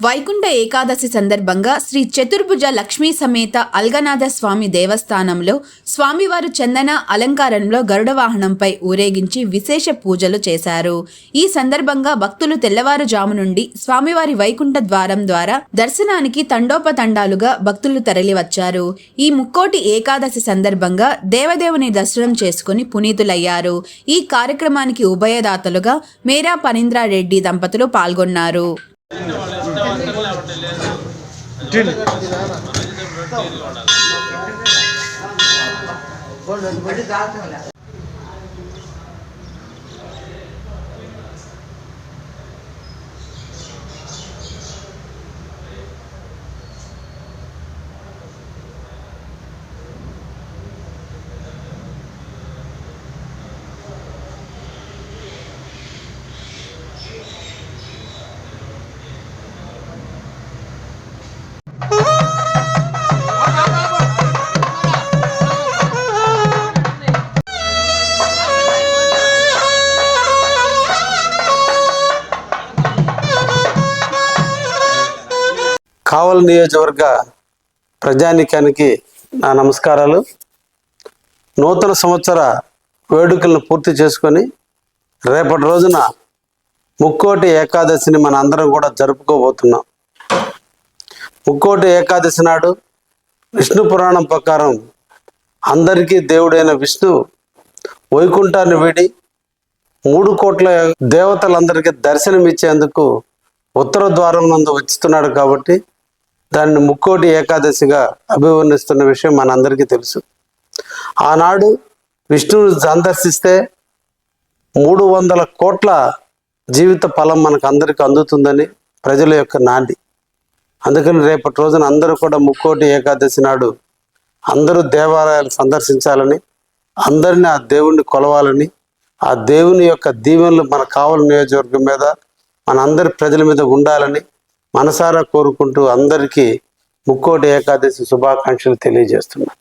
వైకుంఠ ఏకాదశి సందర్భంగా శ్రీ చతుర్భుజ లక్ష్మీ సమేత అల్గనాథ స్వామి దేవస్థానంలో స్వామివారు చందన అలంకారంలో గరుడ వాహనంపై ఊరేగించి విశేష పూజలు చేశారు. ఈ సందర్భంగా భక్తులు తెల్లవారుజాము నుండి స్వామివారి వైకుంఠ ద్వారం ద్వారా దర్శనానికి తండోపతండాలుగా భక్తులు తరలివచ్చారు. ఈ ముక్కోటి ఏకాదశి సందర్భంగా దేవదేవుని దర్శనం చేసుకుని పునీతులయ్యారు. ఈ కార్యక్రమానికి ఉభయదాతలుగా మేరా పనీంద్రారెడ్డి దంపతులు పాల్గొన్నారు. కావలి నియోజకవర్గ ప్రజానీకానికి నా నమస్కారాలు. నూతన సంవత్సర వేడుకలను పూర్తి చేసుకొని రేపటి రోజున ముక్కోటి ఏకాదశిని మన అందరం కూడా జరుపుకోబోతున్నాం. ముక్కోటి ఏకాదశి నాడు విష్ణు పురాణం ప్రకారం అందరికీ దేవుడైన విష్ణు వైకుంఠాన్ని వీడి 3 కోట్ల దేవతలందరికీ దర్శనమిచ్చేందుకు ఉత్తర ద్వారం నందు వచ్చుతున్నాడు. కాబట్టి దాన్ని ముక్కోటి ఏకాదశిగా అభివర్ణిస్తున్న విషయం మనందరికీ తెలుసు. ఆనాడు విష్ణువుని సందర్శిస్తే 300 కోట్ల జీవిత ఫలం మనకు అందరికీ అందుతుందని ప్రజల యొక్క నాంది. అందుకని రేపటి రోజున అందరూ కూడా ముక్కోటి ఏకాదశి నాడు అందరూ దేవాలయాలు సందర్శించాలని, అందరినీ ఆ దేవుణ్ణి కొలవాలని, ఆ దేవుని యొక్క దీవెనలు మన కావలి నియోజకవర్గం మీద, మన అందరి ప్రజల మీద ఉండాలని మనసారా కోరుకుంటూ అందరికీ ముక్కోటి ఏకాదశి శుభాకాంక్షలు తెలియజేస్తున్నాను.